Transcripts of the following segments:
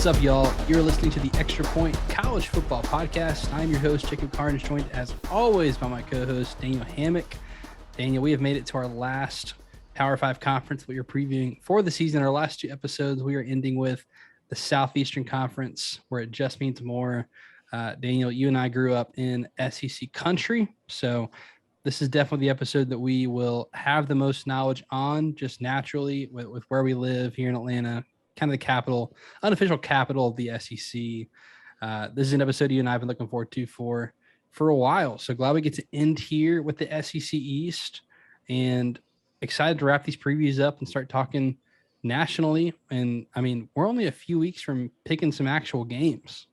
What's up, y'all? You're listening to the Extra Point College Football Podcast. I'm your host, Jacob Carnes, joined as always by my co-host, Daniel Hammock. Daniel, we have made it to our last Power 5 conference that we are previewing for the season. Our last two episodes, we are ending with the Southeastern Conference, where it just means more. Daniel, you and I grew up in SEC country, so this is definitely the episode that we will have the most knowledge on, just naturally with where we live here in Atlanta, kind of the capital, unofficial capital of the SEC. This is an episode you and I have been looking forward to for a while. So glad we get to end here with the SEC East, and excited to wrap these previews up and start talking nationally. And I mean, we're only a few weeks from picking some actual games.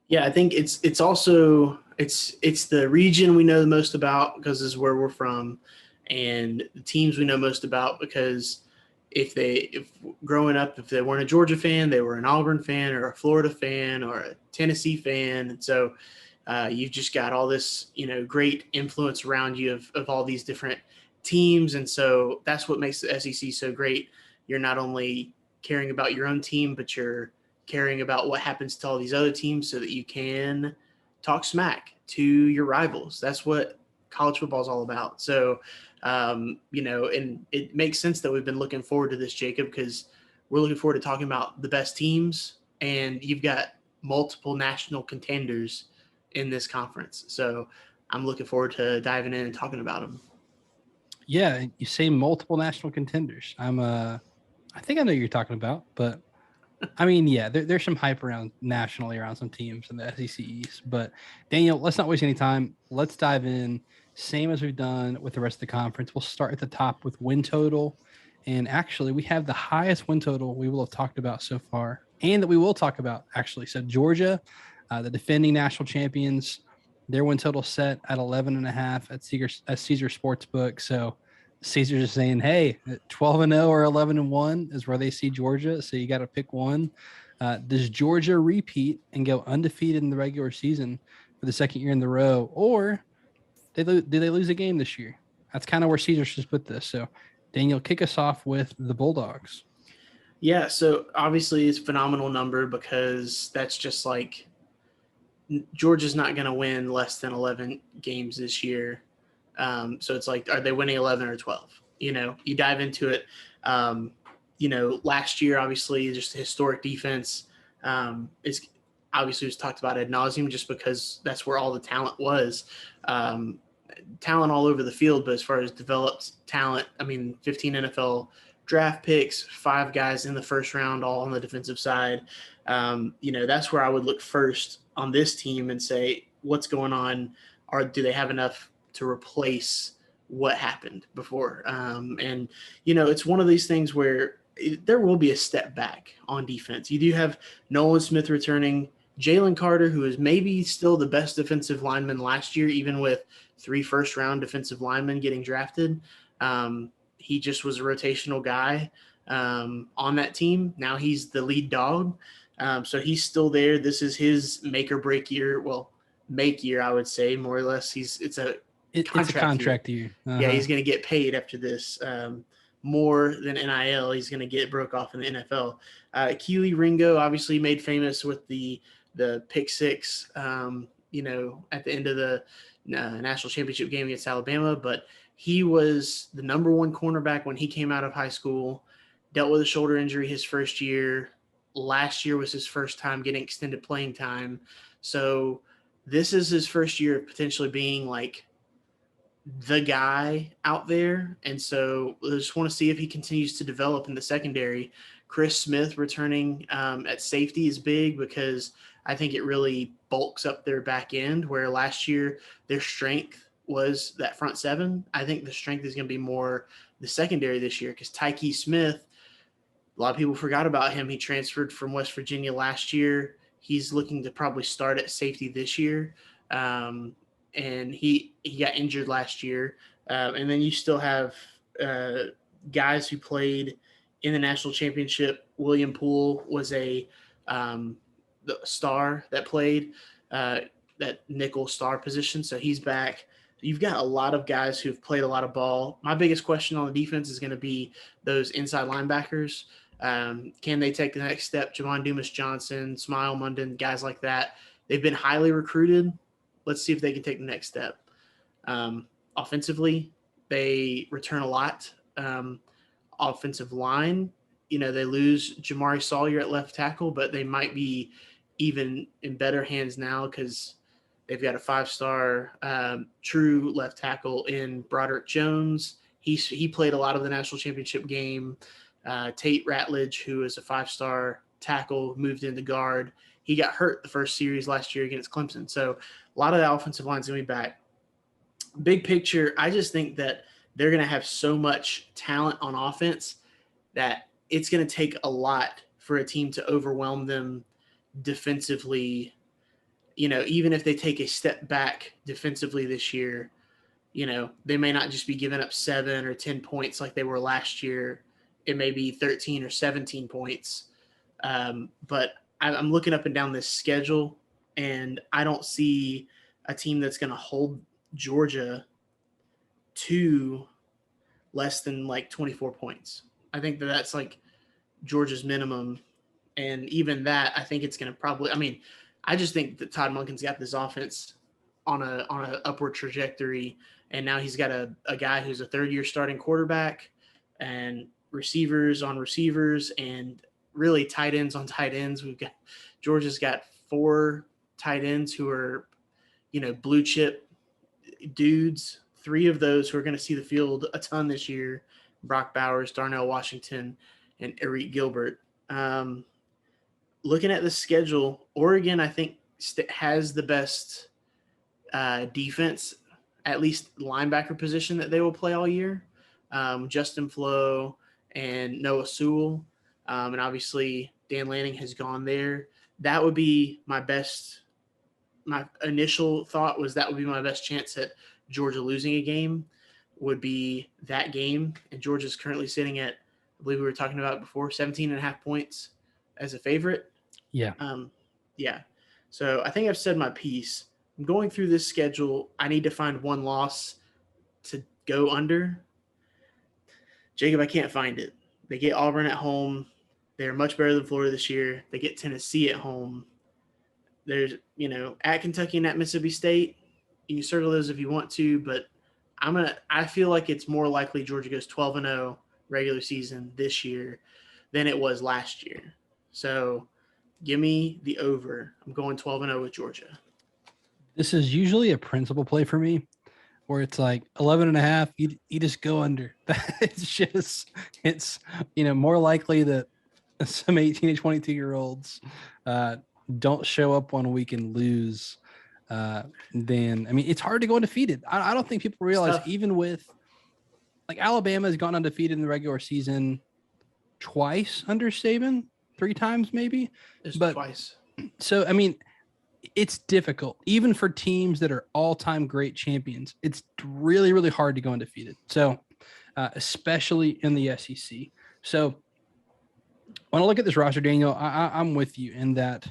Yeah, I think it's also it's the region we know the most about because this is where we're from, and the teams we know most about because if growing up, if they weren't a Georgia fan, they were an Auburn fan or a Florida fan or a Tennessee fan. And so you've just got all this, great influence around you of all these different teams. And so that's what makes the SEC so great. You're not only caring about your own team, but you're caring about what happens to all these other teams so that you can talk smack to your rivals. That's what college football is all about. So, and it makes sense that we've been looking forward to this, Jacob, because we're looking forward to talking about the best teams, and you've got multiple national contenders in this conference. So I'm looking forward to diving in and talking about them. Yeah, you say multiple national contenders. I think I know who you're talking about, but I mean, yeah, there's some hype around nationally around some teams in the SEC East. But Daniel, let's not waste any time. Let's dive in. Same as we've done with the rest of the conference. We'll start at the top with win total. And actually, we have the highest win total we will have talked about so far, and that we will talk about, actually. So Georgia, the defending national champions, their win total set at 11.5 at Caesar Sportsbook. So Caesar's just saying, hey, 12-0 or 11-1 is where they see Georgia. So you got to pick one. Does Georgia repeat and go undefeated in the regular season for the second year in the row, or did they lose a game this year? That's kind of where Caesar should put this. So, Daniel, kick us off with the Bulldogs. Yeah, so obviously it's a phenomenal number because that's just like Georgia's not going to win less than 11 games this year. So it's like, are they winning 11 or 12? You dive into it. Last year, obviously, just the historic defense is obviously was talked about ad nauseum just because that's where all the talent was. Talent all over the field, but as far as developed talent, 15 NFL draft picks, 5 guys in the first round, all on the defensive side. That's where I would look first on this team and say, what's going on? Do they have enough to replace what happened before? It's one of these things where there will be a step back on defense. You do have Nolan Smith returning, Jalen Carter, who is maybe still the best defensive lineman last year, even with 3 first-round defensive linemen getting drafted. He just was a rotational guy on that team. Now he's the lead dog. So he's still there. This is his make or break year. Well, make year, I would say, more or less. It's a contract year. Uh-huh. Yeah, he's going to get paid after this. More than NIL, he's going to get broke off in the NFL. Keely Ringo, obviously made famous with the pick six, at the end of the national championship game against Alabama. But he was the number 1 cornerback when he came out of high school, dealt with a shoulder injury his first year. Last year was his first time getting extended playing time. So this is his first year of potentially being like the guy out there. And so I just want to see if he continues to develop in the secondary. Chris Smith returning at safety is big because I think it really bulks up their back end, where last year their strength was that front 7. I think the strength is going to be more the secondary this year because Tyke Smith, a lot of people forgot about him. He transferred from West Virginia last year. He's looking to probably start at safety this year. And he got injured last year. And then you still have guys who played in the national championship. William Poole was the star that played that nickel star position. So he's back. You've got a lot of guys who've played a lot of ball. My biggest question on the defense is going to be those inside linebackers. Can they take the next step? Javon Dumas Johnson, Smile Munden, guys like that. They've been highly recruited. Let's see if they can take the next step. Offensively, they return a lot. Offensive line, they lose Jamari Sawyer at left tackle, but they might be even in better hands now because they've got a 5-star true left tackle in Broderick Jones. He played a lot of the national championship game. Tate Ratledge, who is a 5-star tackle, moved into guard. He got hurt the first series last year against Clemson. So a lot of the offensive line is going to be back. Big picture, I just think that they're going to have so much talent on offense that it's going to take a lot for a team to overwhelm them defensively. Even if they take a step back defensively this year, they may not just be giving up 7 or 10 points like they were last year. It may be 13 or 17 points. But I'm looking up and down this schedule, and I don't see a team that's going to hold Georgia to less than like 24 points. I think that's like Georgia's minimum. And even that, I think it's going to probably, I just think that Todd Monken's got this offense on a upward trajectory. And now he's got a guy who's a third-year starting quarterback and receivers on receivers and really tight ends on tight ends. Georgia's got 4 tight ends who are, blue chip dudes. 3 of those who are going to see the field a ton this year: Brock Bowers, Darnell Washington, and Eric Gilbert. Looking at the schedule, Oregon, I think, has the best defense, at least linebacker position, that they will play all year. Justin Flo and Noah Sewell. And obviously Dan Lanning has gone there. That would be my initial thought was that would be my best chance at Georgia losing a game, would be that game. And Georgia's currently sitting at, I believe we were talking about it before, 17.5 points as a favorite. Yeah. Yeah. So I think I've said my piece. I'm going through this schedule. I need to find one loss to go under. Jacob, I can't find it. They get Auburn at home. They're much better than Florida this year. They get Tennessee at home. There's, at Kentucky and at Mississippi State. You can circle those if you want to, but I feel like it's more likely Georgia goes 12-0 regular season this year than it was last year. So give me the over. I'm going 12-0 with Georgia. This is usually a principal play for me, where it's like 11.5, you just go under. It's more likely that some 18 to 22-year-olds don't show up one week and lose then it's hard to go undefeated. I don't think people realize, even with like Alabama has gone undefeated in the regular season twice under Saban, 3 times maybe, but twice. So it's difficult even for teams that are all-time great champions. It's really, really hard to go undefeated. So especially in the SEC. So when I look at this roster, Daniel, I'm with you in that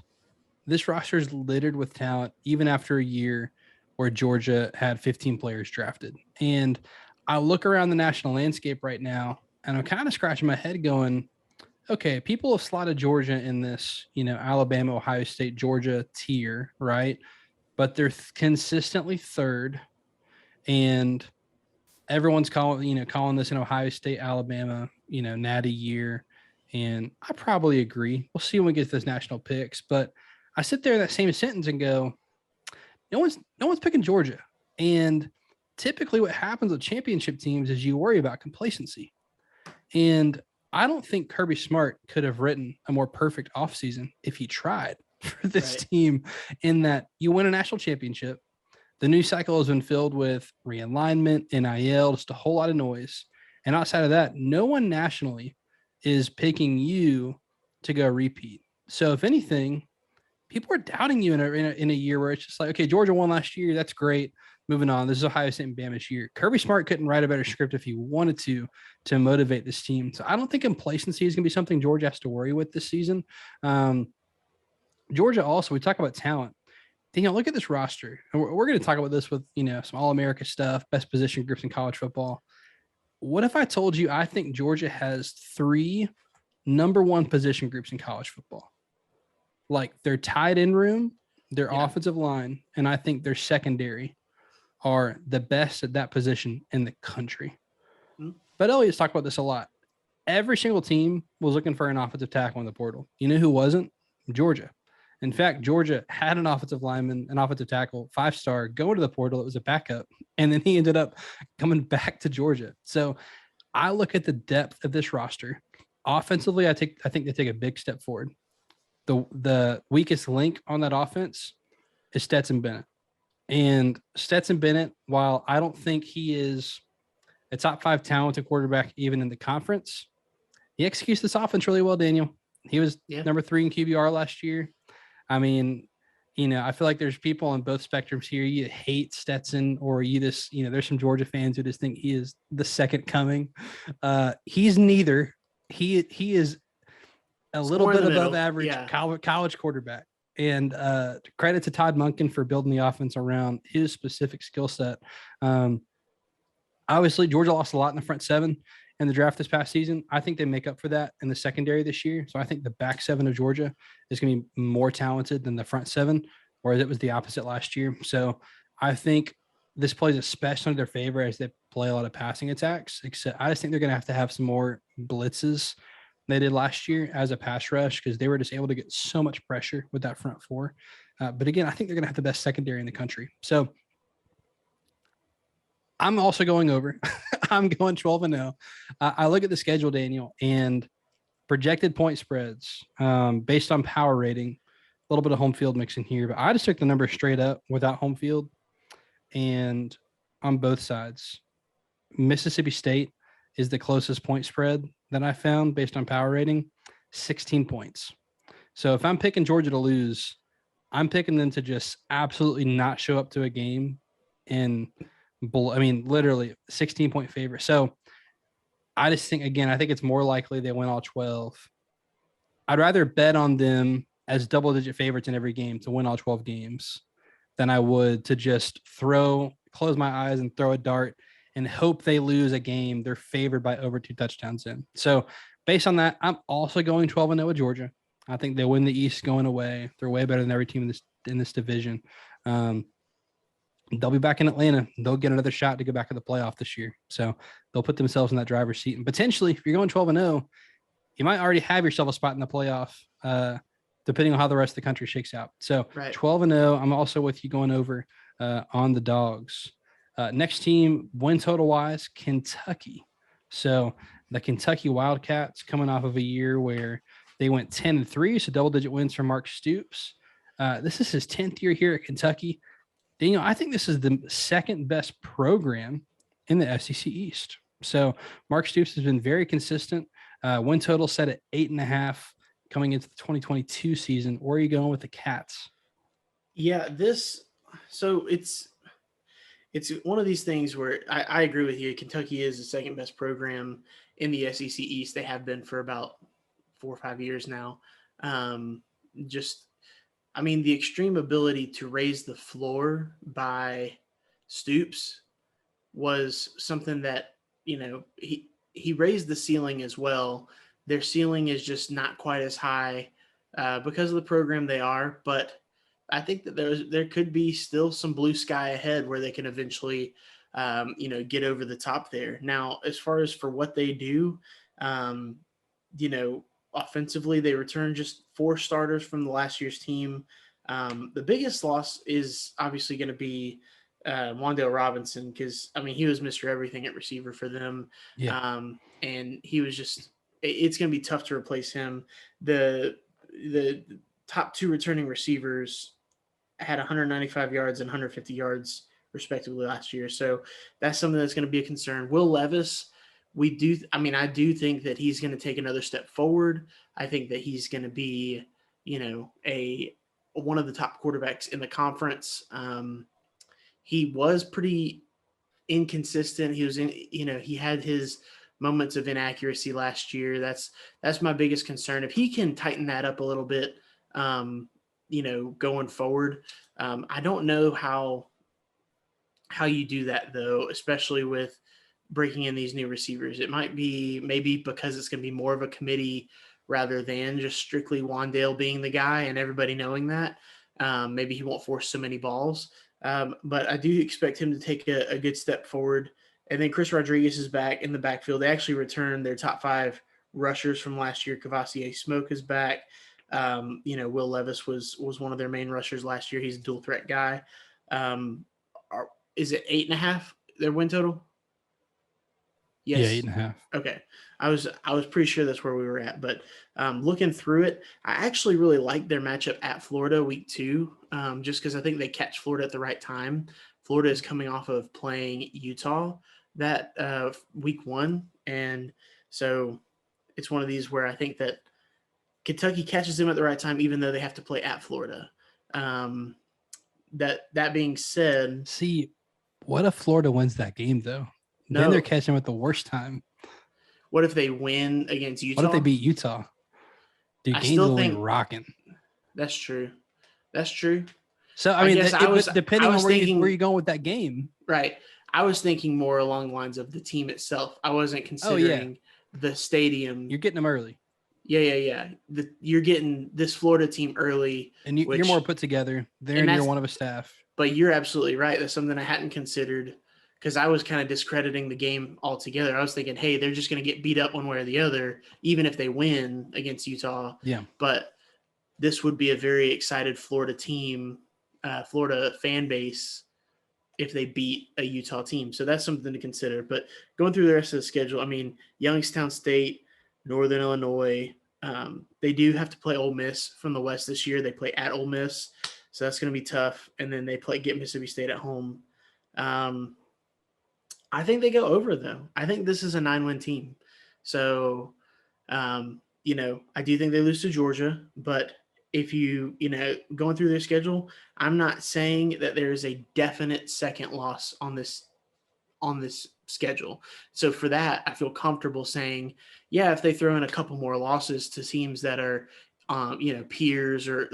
this roster is littered with talent, even after a year where Georgia had 15 players drafted. And I look around the national landscape right now, and I'm kind of scratching my head going, okay, people have slotted Georgia in this, Alabama, Ohio State, Georgia tier, right? But they're consistently third, and everyone's calling this an Ohio State, Alabama, natty year. And I probably agree. We'll see when we get to those national picks, but I sit there in that same sentence and go, no one's picking Georgia. And typically what happens with championship teams is you worry about complacency. And I don't think Kirby Smart could have written a more perfect offseason if he tried for this team, in that you win a national championship. The news cycle has been filled with realignment, NIL, just a whole lot of noise. And outside of that, no one nationally is picking you to go repeat. So if anything, people are doubting you in a year where it's just like, okay, Georgia won last year. That's great. Moving on. This is Ohio State and Bama's year. Kirby Smart couldn't write a better script if he wanted to motivate this team. So I don't think complacency is going to be something Georgia has to worry with this season. Georgia also, we talk about talent. Daniel, look at this roster. And we're going to talk about this with, some All-America stuff, best position groups in college football. What if I told you I think Georgia has 3 number one position groups in college football. Like their tight end room, their offensive line, and I think their secondary are the best at that position in the country. Hmm. But Elliott's talked about this a lot. Every single team was looking for an offensive tackle in the portal. You know who wasn't? Georgia. In fact, Georgia had an offensive lineman, an offensive tackle, 5-star, go to the portal. It was a backup. And then he ended up coming back to Georgia. So I look at the depth of this roster. Offensively, I think they take a big step forward. The weakest link on that offense is Stetson Bennett. And Stetson Bennett, while I don't think he is a top 5 talented quarterback even in the conference, he executes this offense really well, Daniel. He was number 3 in QBR last year. I mean, I feel like there's people on both spectrums here. You hate Stetson, or you just, there's some Georgia fans who just think he is the second coming. He's neither. He is a little bit above average college quarterback. And credit to Todd Monken for building the offense around his specific skill set. Obviously, Georgia lost a lot in the front 7 in the draft this past season. I think they make up for that in the secondary this year. So I think the back 7 of Georgia is going to be more talented than the front 7, whereas it was the opposite last year. So I think this plays especially in their favor as they play a lot of passing attacks. Except I just think they're going to have some more blitzes they did last year as a pass rush, because they were just able to get so much pressure with that front 4. But again, I think they're going to have the best secondary in the country. So I'm also going over. I'm going 12-0. I look at the schedule, Daniel, and projected point spreads based on power rating, a little bit of home field mix in here, but I just took the number straight up without home field. And on both sides, Mississippi State is the closest point spread that I found based on power rating, 16 points. So if I'm picking Georgia to lose, I'm picking them to just absolutely not show up to a game and literally 16-point favorite. So I just think, again, I think it's more likely they win all 12. I'd rather bet on them as double-digit favorites in every game to win all 12 games than I would to just close my eyes and throw a dart and hope they lose a game they're favored by over 2 touchdowns in. So based on that, I'm also going 12-0 with Georgia. I think they'll win the East going away. They're way better than every team in this division. They'll be back in Atlanta. They'll get another shot to go back to the playoff this year. So they'll put themselves in that driver's seat. And potentially, if you're going 12-0, you might already have yourself a spot in the playoff, depending on how the rest of the country shakes out. So 12-0, I'm also with you going over on the Dogs. Next team, win total wise, Kentucky. So the Kentucky Wildcats coming off of a year where they went 10-3, so double-digit wins for Mark Stoops. This is his 10th year here at Kentucky. Daniel, I think this is the second best program in the SEC East. So Mark Stoops has been very consistent. Win total set at 8.5 coming into the 2022 season. Where are you going with the Cats? Yeah, so it's one of these things where I agree with you. Kentucky is the second best program in the SEC East. They have been for about 4 or 5 years now. The extreme ability to raise the floor by Stoops was something that, he raised the ceiling as well. Their ceiling is just not quite as high because of the program they are, but I think that there could be still some blue sky ahead where they can eventually, get over the top there. Now, as far as for what they do, offensively, they return just 4 starters from the last year's team. The biggest loss is obviously going to be Wan'Dale Robinson, because he was Mr. Everything at receiver for them. Yeah. And he was it's going to be tough to replace him. The top 2 returning receivers had 195 yards and 150 yards respectively last year. So that's something that's going to be a concern. Will Levis, I do think that he's going to take another step forward. I think that he's going to be, one of the top quarterbacks in the conference. He was pretty inconsistent. He had his moments of inaccuracy last year. That's my biggest concern. If he can tighten that up a little bit, going forward, I don't know how you do that though, especially with breaking in these new receivers. It might be maybe because it's going to be more of a committee rather than just strictly Wandale being the guy and everybody knowing that. Maybe he won't force so many balls. But I do expect him to take a good step forward. And then Chris Rodriguez is back in the backfield. They actually returned their top 5 rushers from last year. Cavassier Smoke is back. Will Levis was one of their main rushers last year. He's a dual threat guy. Is it 8.5 their win total? Yes. Yeah, 8.5. Okay. I was pretty sure that's where we were at, but looking through it, I actually really like their matchup at Florida week 2, just because I think they catch Florida at the right time. Florida is coming off of playing Utah that week 1, and so it's one of these where I think that Kentucky catches them at the right time, even though they have to play at Florida. That being said, see, what if Florida wins that game though? No. Then they're catching them at the worst time. What if they win against Utah? What if they beat Utah? Dude, game's only rocking. That's true. So I mean, depending on where you're going with that game, right? I was thinking more along the lines of the team itself. I wasn't considering the stadium. You're getting them early. Yeah. You're getting this Florida team early. And you're more put together. They're in year 1 of a staff. But you're absolutely right. That's something I hadn't considered because I was kind of discrediting the game altogether. I was thinking, hey, they're just going to get beat up one way or the other, even if they win against Utah. Yeah. But this would be a very excited Florida team, Florida fan base, if they beat a Utah team. So that's something to consider. But going through the rest of the schedule, I mean, Youngstown State, Northern Illinois, they do have to play Ole Miss from the West this year. They play at Ole Miss, so that's going to be tough. And then they get Mississippi State at home. I think they go over, though. I think this is a 9-win team. So, I do think they lose to Georgia. But if going through their schedule, I'm not saying that there is a definite second loss on this schedule. So for that, I feel comfortable saying, yeah, if they throw in a couple more losses to teams that are, peers or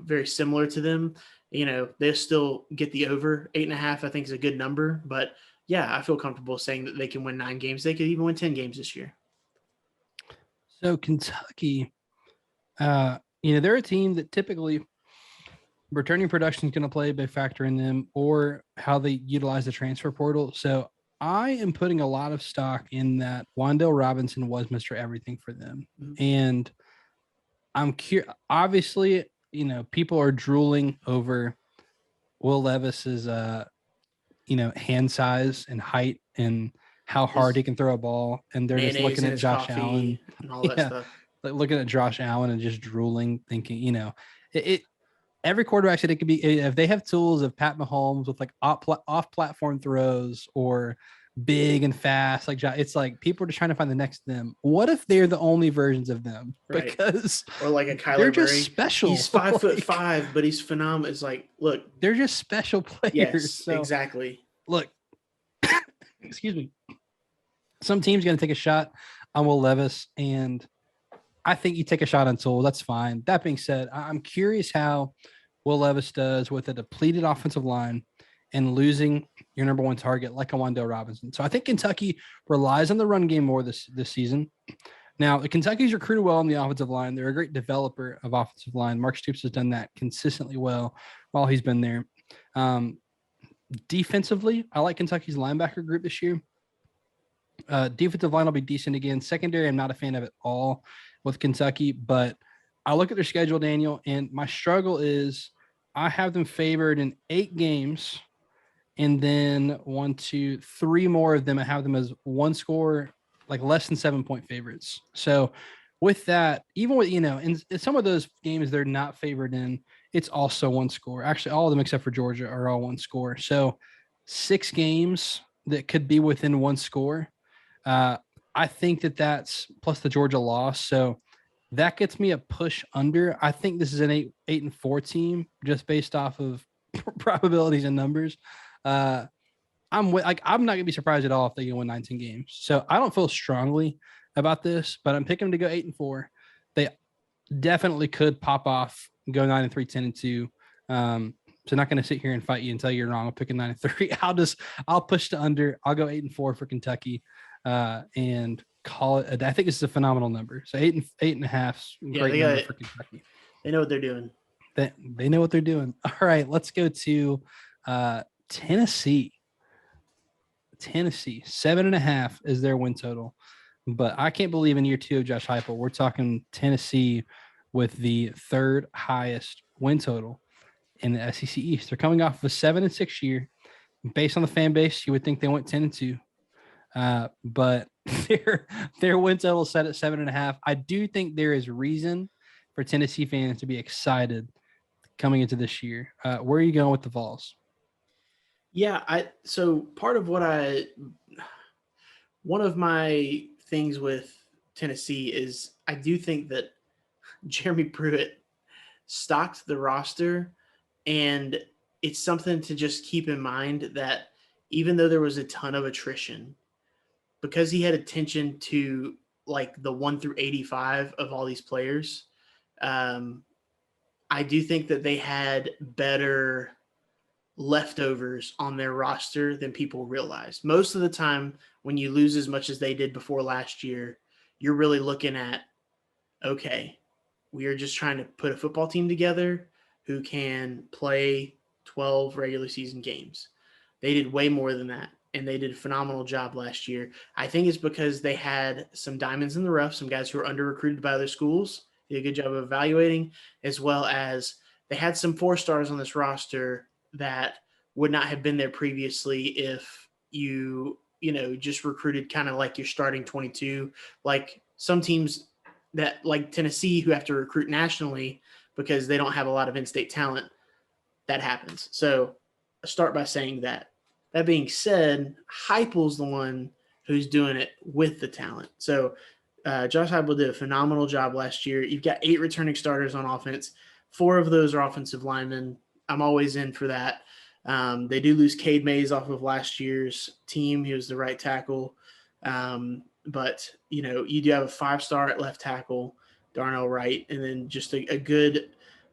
very similar to them, they'll still get the over 8.5. I think is a good number, but yeah, I feel comfortable saying that they can win 9 games. They could even win 10 games this year. So Kentucky, they're a team that typically returning production is going to play a big factor in them, or how they utilize the transfer portal. So I am putting a lot of stock in that Wandale Robinson was Mr. Everything for them. Mm-hmm. And I'm curious, obviously, people are drooling over Will Levis's, hand size and height and how hard he can throw a ball. And they're just looking at Josh Allen and all that stuff. Like looking at Josh Allen and just drooling, thinking, every quarterback said it could be, if they have tools of Pat Mahomes with like off-platform throws or big and fast, it's like people are just trying to find the next them. What if they're the only versions of them? Right. Because or like a Kyler they're Murray. Just special. He's 5'5", but he's phenomenal. It's like, look, they're just special players. Yes, so, exactly. Look, excuse me. Some team's going to take a shot on Will Levis, and I think you take a shot on Tool. That's fine. That being said, I'm curious how Will Levis does with a depleted offensive line and losing your number 1 target like a Wandale Robinson. So I think Kentucky relies on the run game more this season. Now, the Kentucky's recruited well on the offensive line. They're a great developer of offensive line. Mark Stoops has done that consistently well while he's been there. Defensively, I like Kentucky's linebacker group this year. Defensive line will be decent again. Secondary, I'm not a fan of it all with Kentucky, but I look at their schedule, Daniel, and my struggle is I have them favored in 8 games, and then 1, 2, 3 more of them, I have them as 1 score, like less than 7-point favorites. So with that, even with, in some of those games they're not favored in, it's also 1 score. Actually, all of them except for Georgia are all 1 score. So 6 games that could be within 1 score. I think that's plus the Georgia loss. So that gets me a push under. I think this is an 8-4 team just based off of probabilities and numbers. I'm not gonna be surprised at all if they can win 19 games. So I don't feel strongly about this, but I'm picking them to go 8-4. They definitely could pop off and go 9-3, 10-2. So not going to sit here and fight you and tell you you're wrong. I'm picking 9-3. I'll push to under. I'll go 8-4 for Kentucky. And call it. I think it's a phenomenal number. So 8.5, Yeah, great number for Kentucky. They know what they're doing. They know what they're doing. All right, let's go to Tennessee. Tennessee 7.5 is their win total, but I can't believe in year 2 of Josh Heupel, we're talking Tennessee with the third highest win total in the SEC East. They're coming off of a 7-6 year. Based on the fan base, you would think they went 10-2, but their win total set at 7.5. I do think there is reason for Tennessee fans to be excited coming into this year. Where are you going with the Vols? Yeah, so part of one of my things with Tennessee is I do think that Jeremy Pruitt stocked the roster, and it's something to just keep in mind that even though there was a ton of attrition, because he had attention to like the 1 through 85 of all these players, I do think that they had better leftovers on their roster than people realize. Most of the time, when you lose as much as they did before last year, you're really looking at, okay, we are just trying to put a football team together who can play 12 regular season games. They did way more than that, and they did a phenomenal job last year. I think it's because they had some diamonds in the rough, some guys who were under recruited by other schools, did a good job of evaluating, as well as they had some 4-stars on this roster that would not have been there previously if you just recruited kind of like you're starting 22. Like some teams that like Tennessee who have to recruit nationally because they don't have a lot of in-state talent, that happens. So I start by saying that. That being said, Heupel's the one who's doing it with the talent. So Josh Heupel did a phenomenal job last year. You've got 8 returning starters on offense. 4 of those are offensive linemen. I'm always in for that. They do lose Cade Mays off of last year's team. He was the right tackle. But, you do have a 5-star at left tackle, Darnell Wright, and then just a good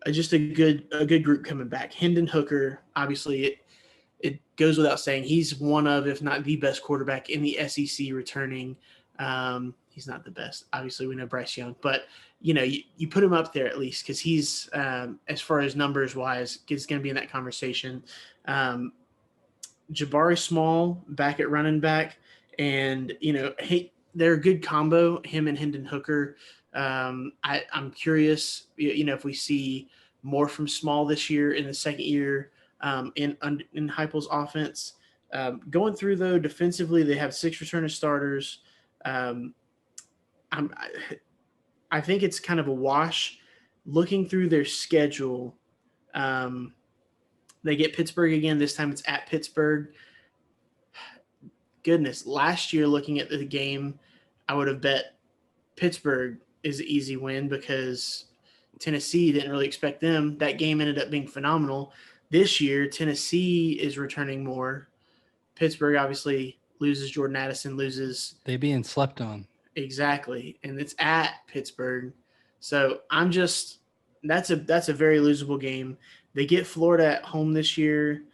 group coming back. Hendon Hooker, obviously, it goes without saying, he's one of, if not the best quarterback in the SEC returning. He's not the best. Obviously, we know Bryce Young, but you put him up there at least because he's, as far as numbers wise, is going to be in that conversation. Jabari Small back at running back, and they're a good combo, him and Hendon Hooker. I'm curious, if we see more from Small this year in the second year in Heupel's offense. Going through though, defensively, they have 6 returning starters. I think it's kind of a wash. Looking through their schedule, they get Pittsburgh again. This time it's at Pittsburgh. Goodness, last year looking at the game, I would have bet Pittsburgh is an easy win because Tennessee didn't really expect them. That game ended up being phenomenal. This year, Tennessee is returning more. Pittsburgh obviously loses Jordan Addison, loses. They being slept on. Exactly. And it's at Pittsburgh. So that's a very losable game. They get Florida at home this year.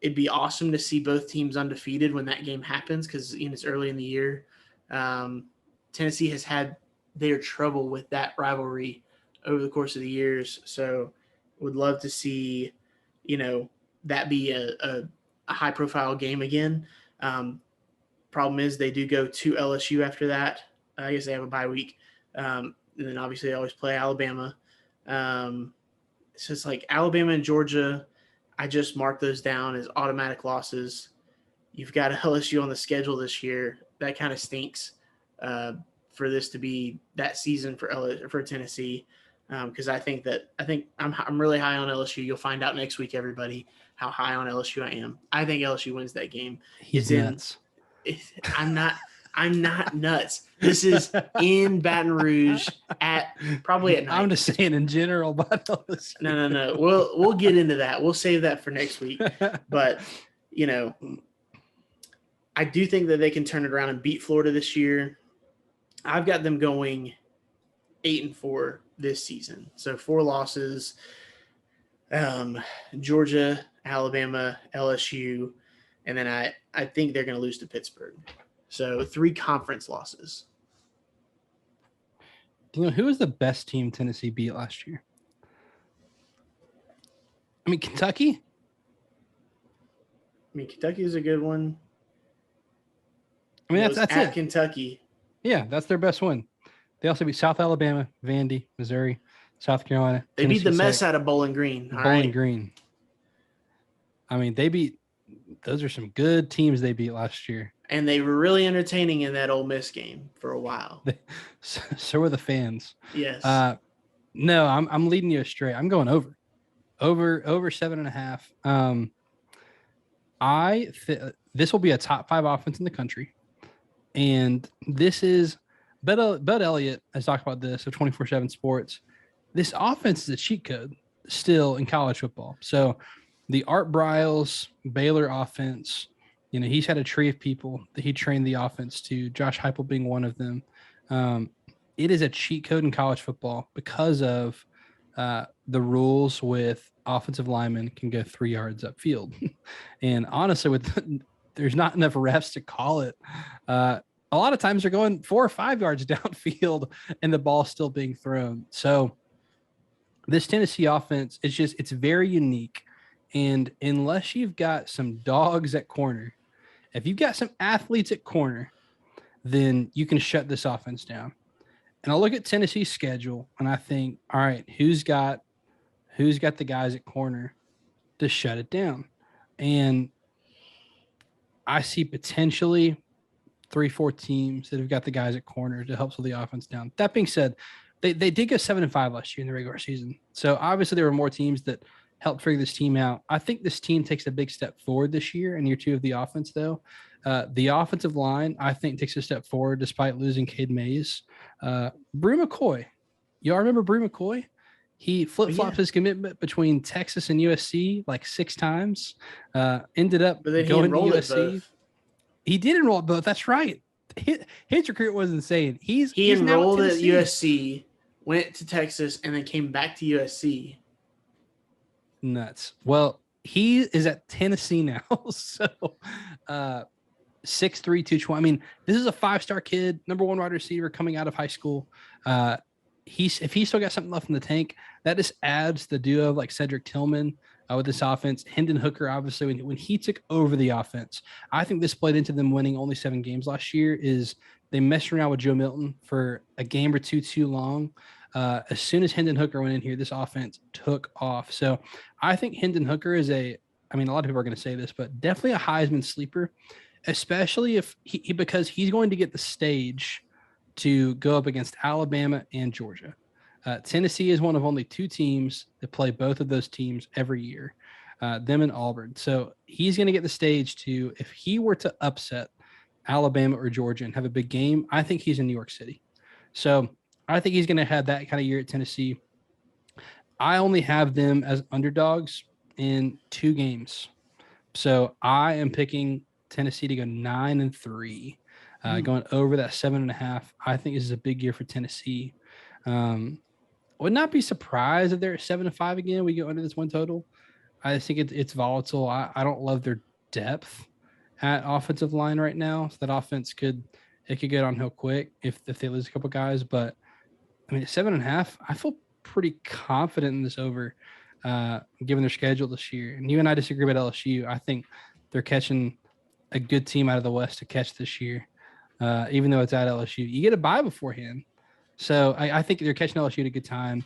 It'd be awesome to see both teams undefeated when that game happens because it's early in the year. Tennessee has had their trouble with that rivalry over the course of the years. So would love to see, that be a high-profile game again. Problem is they do go to LSU after that. I guess they have a bye week. And then obviously they always play Alabama. So it's like Alabama and Georgia, I just marked those down as automatic losses. You've got LSU on the schedule this year. That kind of stinks for this to be that season for Tennessee. Because I think I'm really high on LSU. You'll find out next week, everybody, how high on LSU I am. I think LSU wins that game. He's nuts. I'm not nuts. This is in Baton Rouge probably at night. I'm just saying in general, but no. We'll get into that. We'll save that for next week. But I do think that they can turn it around and beat Florida this year. I've got them going 8-4 this season. So 4 losses. Georgia, Alabama, LSU, and then I think they're going to lose to Pittsburgh. So 3 conference losses. Do you know who was the best team Tennessee beat last year? I mean, Kentucky. I mean, Kentucky is a good one. I mean, It was that's at it. Kentucky. Yeah, that's their best win. They also beat South Alabama, Vandy, Missouri, South Carolina. They beat the Tennessee mess Tech, out of Bowling Green. All Bowling right. Green. I mean, those are some good teams they beat last year. And they were really entertaining in that Ole Miss game for a while. So were the fans. Yes. No, I'm leading you astray. I'm going over 7.5. This will be a top 5 offense in the country, and this is Bud Elliott has talked about this of 24/7 Sports. This offense is a cheat code still in college football. So the Art Briles Baylor offense, he's had a tree of people that he trained the offense to, Josh Heupel being one of them. It is a cheat code in college football because of the rules with offensive linemen can go 3 yards upfield. And honestly, there's not enough refs to call it. A lot of times they're going 4 or 5 yards downfield and the ball's still being thrown. So this Tennessee offense, it's very unique. And unless you've got some dogs at corner, if you've got some athletes at corner, then you can shut this offense down. And I look at Tennessee's schedule and I think, all right, who's got the guys at corner to shut it down? And I see potentially 3-4 teams that have got the guys at corner to help slow the offense down. That being said, they did go 7-5 last year in the regular season. So obviously there were more teams that helped figure this team out. I think this team takes a big step forward this year in year 2 of the offense, though. The offensive line, I think, takes a step forward despite losing Cade Mays. Bru McCoy. Y'all remember Bru McCoy? He flip-flopped his commitment between Texas and USC like 6 times. Ended up going to USC. He did enroll at both. That's right. His recruit was insane. He enrolled at USC, went to Texas, and then came back to USC. Nuts. Well, he is at Tennessee now. So 6'3", 220. I mean, this is a 5-star kid, number 1 wide receiver coming out of high school. If he's still got something left in the tank, that just adds the duo of like Cedric Tillman with this offense. Hendon Hooker, obviously, when he took over the offense, I think this played into them winning only 7 games last year. Is they messed around with Joe Milton for a game or two too long. As soon as Hendon Hooker went in here, this offense took off. So I think Hendon Hooker is a lot of people are going to say this, but definitely a Heisman sleeper, especially if because he's going to get the stage to go up against Alabama and Georgia. Tennessee is one of only 2 teams that play both of those teams every year, them and Auburn. So he's going to get the stage to, if he were to upset Alabama or Georgia and have a big game, I think he's in New York City. So I think he's going to have that kind of year at Tennessee. I only have them as underdogs in 2 games. So I am picking Tennessee to go 9-3, going over that 7.5. I think this is a big year for Tennessee. Would not be surprised if they're at 7-5 again. We go under this win total. I think it's volatile. I don't love their depth at offensive line right now. So that offense could go downhill quick if they lose a couple guys. But I mean, at 7.5, I feel pretty confident in this over, given their schedule this year. And you and I disagree about LSU. I think they're catching a good team out of the West to catch this year, even though it's at LSU. You get a bye beforehand. So I think they're catching LSU at a good time,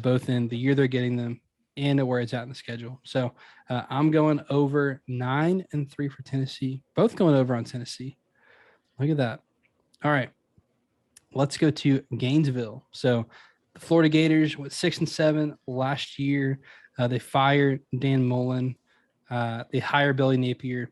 both in the year they're getting them and where it's at in the schedule. So I'm going over 9-3 for Tennessee. Both going over on Tennessee. Look at that. All right. Let's go to Gainesville. So the Florida Gators went 6-7 last year. They fired Dan Mullen. They hire Billy Napier.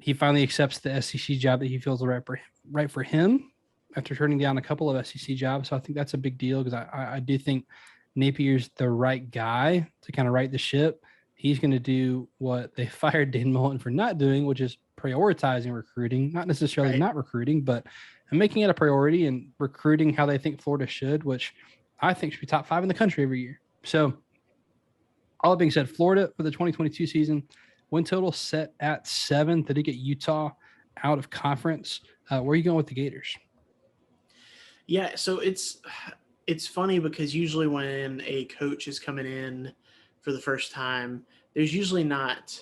He finally accepts the SEC job that he feels right for him after turning down a couple of SEC jobs. So I think that's a big deal because I do think Napier's the right guy to kind of right the ship. He's going to do what they fired Dan Mullen for not doing, which is prioritizing recruiting, not necessarily not recruiting, but making it a priority and recruiting how they think Florida should, which I think should be top 5 in the country every year. So all that being said, Florida for the 2022 season, win total set at 7. They did get Utah out of conference. Where are you going with the Gators? Yeah, so it's funny because usually when a coach is coming in for the first time, there's usually not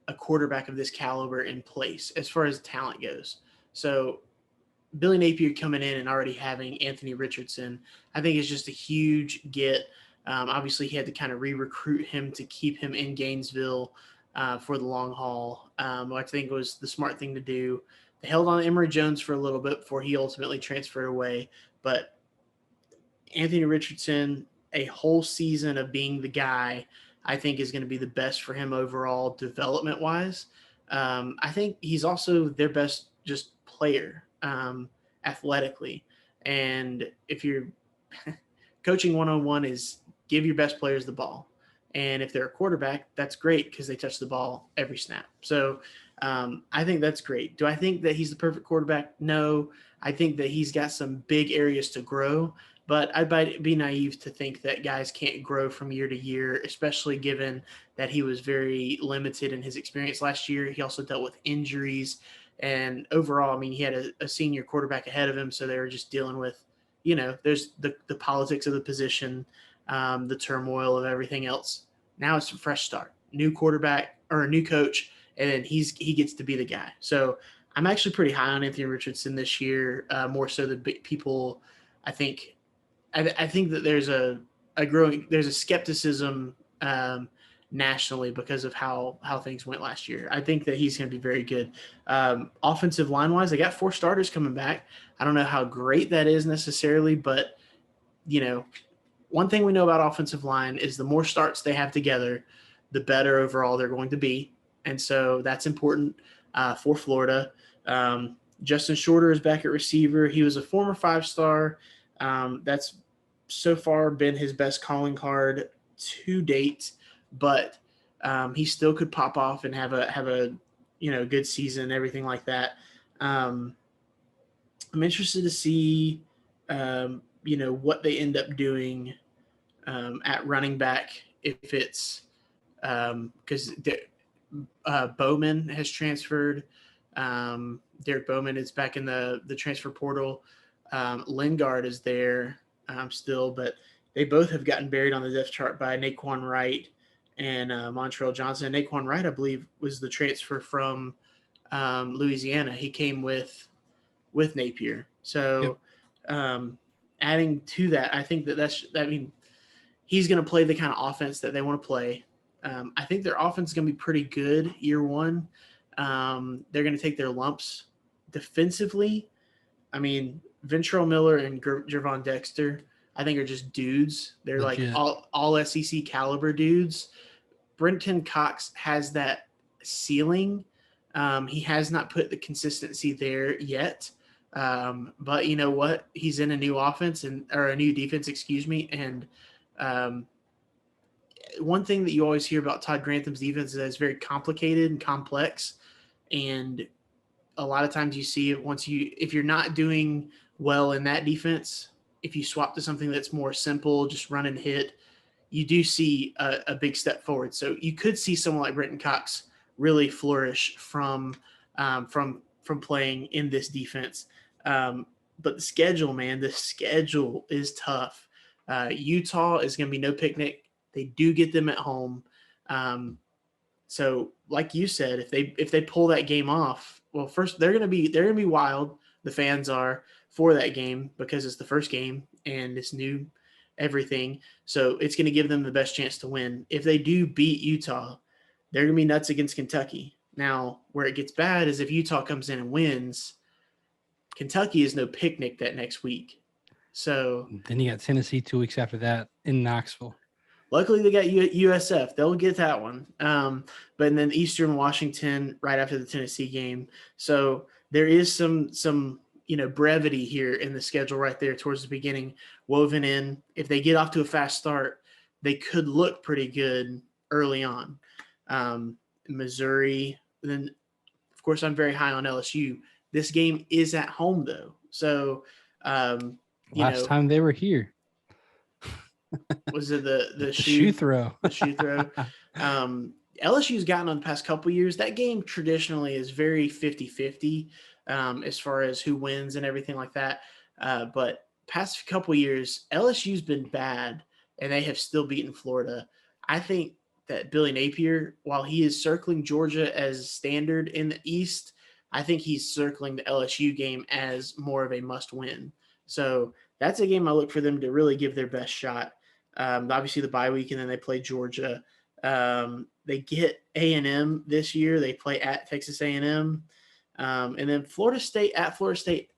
a quarterback of this caliber in place as far as talent goes. So Billy Napier coming in and already having Anthony Richardson, I think is just a huge get. Obviously, he had to kind of re-recruit him to keep him in Gainesville for the long haul. I think was the smart thing to do. They held on to Emory Jones for a little bit before he ultimately transferred away, but Anthony Richardson, a whole season of being the guy, I think is going to be the best for him overall development wise. I think he's also their best just player athletically. And if you're coaching 101 is give your best players the ball. And if they're a quarterback, that's great because they touch the ball every snap. So I think that's great. Do I think that he's the perfect quarterback? No. I think that he's got some big areas to grow, but I'd be naive to think that guys can't grow from year to year, especially given that he was very limited in his experience last year. He also dealt with injuries. And overall, I mean, he had a senior quarterback ahead of him, so they were just dealing with, there's the politics of the position, the turmoil of everything else. Now it's a fresh start, new quarterback or a new coach, and then he gets to be the guy. So I'm actually pretty high on Anthony Richardson this year, more so than people. I think I think that there's a skepticism nationally because of how things went last year. I think that he's going to be very good. Offensive line wise, they got 4 starters coming back. I don't know how great that is necessarily, but one thing we know about offensive line is the more starts they have together, the better overall they're going to be, and so that's important for Florida. Justin Shorter is back at receiver. He was a former 5-star. That's so far been his best calling card to date, but he still could pop off and have a good season and everything like that. I'm interested to see what they end up doing at running back if it's because Bowman has transferred. Derek Bowman is back in the transfer portal. Lingard is there still, but they both have gotten buried on the depth chart by Naquan Wright and Montrell Johnson. Naquan Wright, I believe, was the transfer from Louisiana. He came with Napier. So adding to that, I think he's going to play the kind of offense that they want to play. I think their offense is going to be pretty good year one. They're going to take their lumps defensively. I mean, Ventrell Miller and Gervon Dexter, I think, are just dudes. They're Legit. like all SEC caliber dudes. Brenton Cox has that ceiling. He has not put the consistency there yet. But you know what? He's in a new offense or a new defense, excuse me. And one thing that you always hear about Todd Grantham's defense is that it's very complicated and complex. And a lot of times you see it if you're not doing well in that defense, if you swap to something that's more simple, just run and hit, you do see a big step forward. So you could see someone like Brenton Cox really flourish from playing in this defense. But the schedule, man, the schedule is tough. Utah is going to be no picnic. They do get them at home. So like you said, if they pull that game off, well, first they're going to be wild. The fans are for that game because it's the first game and it's new everything. So it's going to give them the best chance to win. If they do beat Utah, they're going to be nuts against Kentucky. Now, where it gets bad is if Utah comes in and wins, Kentucky is no picnic that next week. So then you got Tennessee 2 weeks after that in Knoxville. Luckily, they got USF. They'll get that one. But then Eastern Washington right after the Tennessee game. So there is some brevity here in the schedule right there towards the beginning woven in. If they get off to a fast start, they could look pretty good early on. Missouri. Then, of course, I'm very high on LSU. This game is at home, though. So, last time they were here. Was it the shoe throw? The shoe throw. LSU's gotten on the past couple years. That game traditionally is very 50-50 as far as who wins and everything like that. But past couple years, LSU's been bad, and they have still beaten Florida. I think that Billy Napier, while he is circling Georgia as standard in the East, I think he's circling the LSU game as more of a must-win. So that's a game I look for them to really give their best shot. Obviously, the bye week, and then they play Georgia. They get A&M this year. They play at Texas A&M, and then Florida State at Florida State.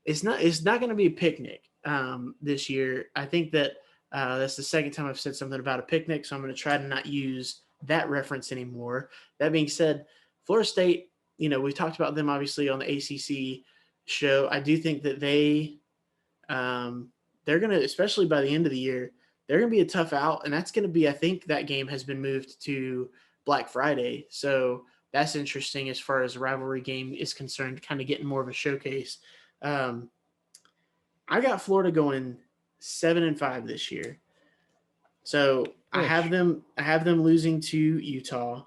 It's not going to be a picnic this year. I think that that's the second time I've said something about a picnic, so I'm going to try to not use that reference anymore. That being said, Florida State, we've talked about them obviously on the ACC show. I do think that they're going to, especially by the end of the year, they're going to be a tough out, and that's going to be, I think that game has been moved to Black Friday. So that's interesting as far as a rivalry game is concerned, kind of getting more of a showcase. I got Florida going 7-5 this year. So I have them losing to Utah.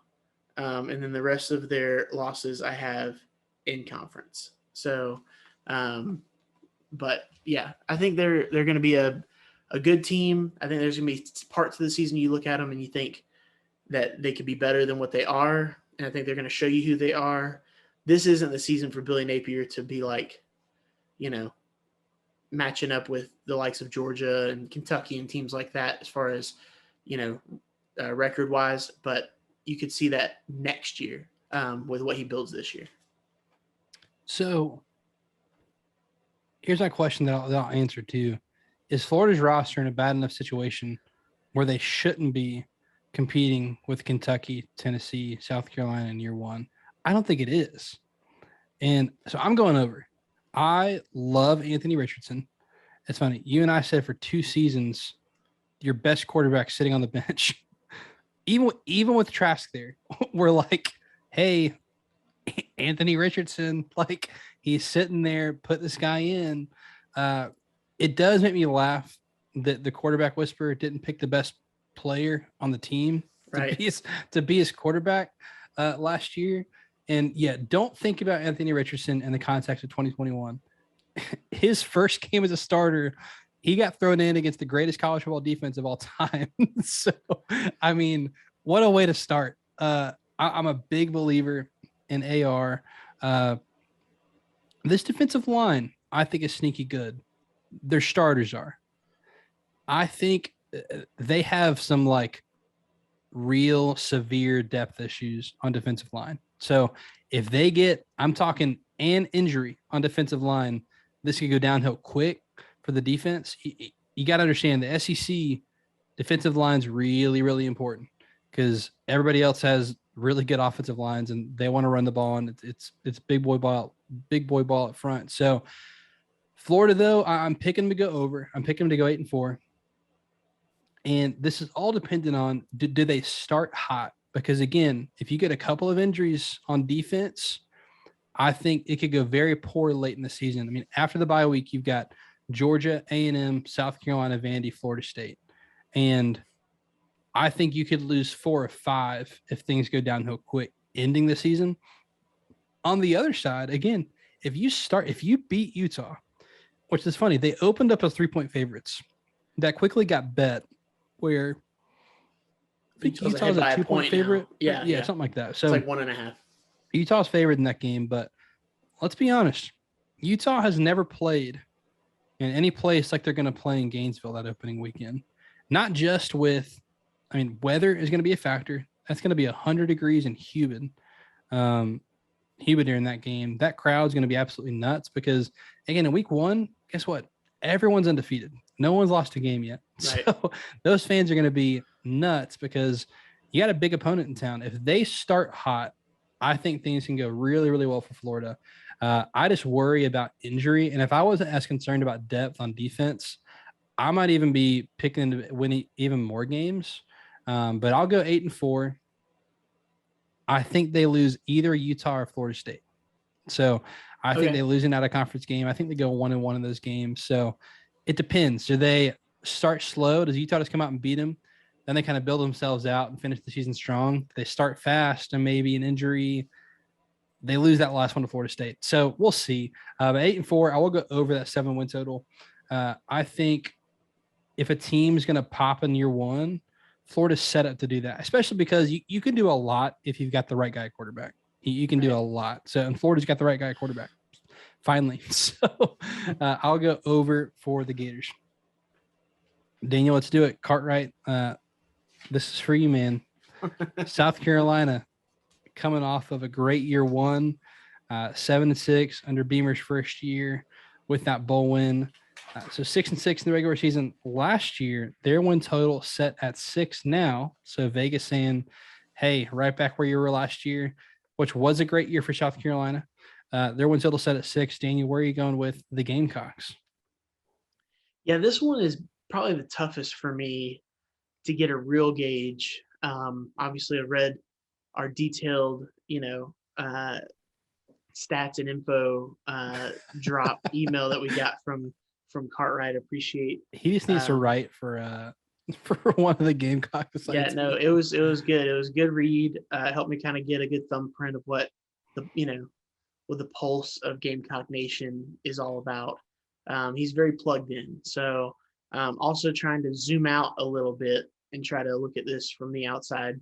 And then the rest of their losses I have in conference. So, but yeah, I think they're going to be a good team. I think there's going to be parts of the season you look at them and you think that they could be better than what they are. And I think they're going to show you who they are. This isn't the season for Billy Napier to be like, matching up with the likes of Georgia and Kentucky and teams like that as far as, record wise. But you could see that next year with what he builds this year. So here's my question that I'll answer too. Is Florida's roster in a bad enough situation where they shouldn't be competing with Kentucky, Tennessee, South Carolina in year one? I don't think it is. And so I'm going over. I love Anthony Richardson. It's funny. You and I said for 2 seasons, your best quarterback sitting on the bench. Even with Trask there, we're like, hey, Anthony Richardson, like he's sitting there, put this guy in. It does make me laugh that the quarterback whisperer didn't pick the best player on the team to be his quarterback last year. And yeah, don't think about Anthony Richardson in the context of 2021. His first game as a starter, he got thrown in against the greatest college football defense of all time. So, I mean, what a way to start. I'm a big believer in AR. This defensive line, I think, is sneaky good. Their starters are. I think they have some like real severe depth issues on defensive line. So if they get, I'm talking an injury on defensive line, this could go downhill quick for the defense. You got to understand the SEC defensive line is really, really important because everybody else has really good offensive lines and they want to run the ball, and it's big boy ball up front. So Florida, though, I'm picking them to go over. I'm picking them to go 8-4. And this is all dependent on do they start hot? Because again, if you get a couple of injuries on defense, I think it could go very poor late in the season. I mean, after the bye week, you've got Georgia, A&M, South Carolina, Vandy, Florida State. And I think you could lose 4 or 5 if things go downhill quick ending the season. On the other side, again, if you beat Utah, which is funny, they opened up as 3-point favorites. That quickly got bet where I think Utah's a 2-point favorite. Yeah, something like that. So it's like 1.5. Utah's favored in that game, but let's be honest. Utah has never played in any place like they're going to play in Gainesville that opening weekend. Not just with, weather is going to be a factor. That's going to be 100 degrees and humid. Humid during that game. That crowd's going to be absolutely nuts because, again, in week 1, guess what? Everyone's undefeated. No one's lost a game yet. Right. So those fans are going to be nuts because you got a big opponent in town. If they start hot, I think things can go really, really well for Florida. I just worry about injury. And if I wasn't as concerned about depth on defense, I might even be picking to win even more games. But I'll go 8-4. I think they lose either Utah or Florida State. So I think they lose an out-of-conference game. I think they go 1-1 in those games. So it depends. Do they start slow? Does Utah just come out and beat them? Then they kind of build themselves out and finish the season strong. Do they start fast and maybe an injury They lose that last one to Florida State. So we'll see. But 8-4, I will go over that 7-win total. I think if a team's going to pop in year one, Florida's set up to do that, especially because you can do a lot if you've got the right guy at quarterback. You can do a lot. So, and Florida's got the right guy at quarterback. Finally. So I'll go over for the Gators. Daniel, let's do it. Cartwright, this is for you, man. South Carolina coming off of a great year one, 7-6 under Beamer's first year with that bowl win. So 6-6 in the regular season last year. Their win total set at 6 now. So Vegas saying, hey, right back where you were last year, which was a great year for South Carolina. Their win total set at 6. Daniel, where are you going with the Gamecocks? Yeah, this one is probably the toughest for me to get a real gauge. Obviously, I read our detailed, stats and info drop email that we got from Cartwright. Appreciate. He just needs to write for one of the Gamecock sites. Yeah, no, it was good. It was a good read. Helped me kind of get a good thumbprint of what what the pulse of Gamecock Nation is all about. He's very plugged in. So also trying to zoom out a little bit and try to look at this from the outside.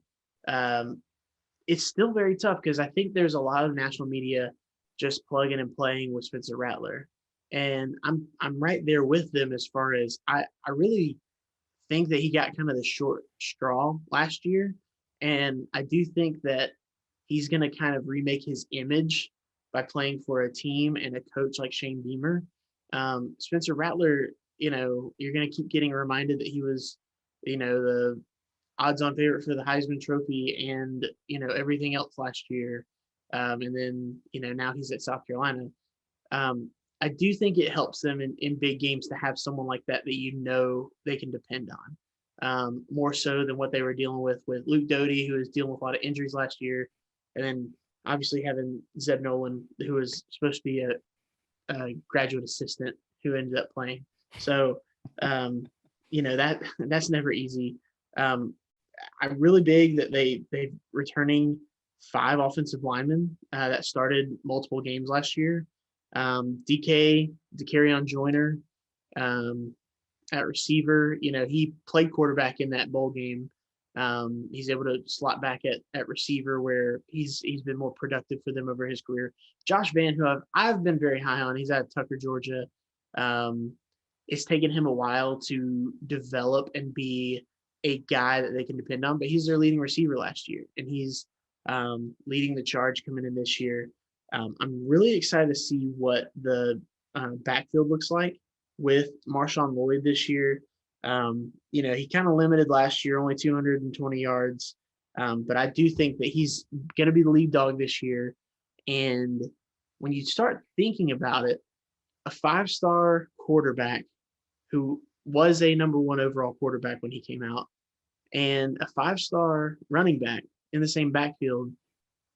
It's still very tough because I think there's a lot of national media just plugging and playing with Spencer Rattler. And I'm right there with them as far as I really think that he got kind of the short straw last year. And I do think that he's going to kind of remake his image by playing for a team and a coach like Shane Beamer. Spencer Rattler, you're going to keep getting reminded that he was, the odds-on favorite for the Heisman Trophy and, everything else last year. And then, now he's at South Carolina. I do think it helps them in big games to have someone like that they can depend on, more so than what they were dealing with Luke Doty, who was dealing with a lot of injuries last year. And then obviously having Zeb Nolan, who was supposed to be a graduate assistant who ended up playing. So, that's never easy. I'm really big that they're returning 5 offensive linemen that started multiple games last year. DeCarrion Joyner at receiver. He played quarterback in that bowl game. He's able to slot back at receiver where he's been more productive for them over his career. Josh Vann, who I've been very high on, he's out of Tucker, Georgia. It's taken him a while to develop and be a guy that they can depend on, but he's their leading receiver last year, and he's leading the charge coming in this year. I'm really excited to see what the backfield looks like with Marshawn Lloyd this year. He kind of limited last year, only 220 yards. But I do think that he's going to be the lead dog this year. And when you start thinking about it, a 5-star quarterback who was a number 1 overall quarterback when he came out, and a 5-star running back in the same backfield,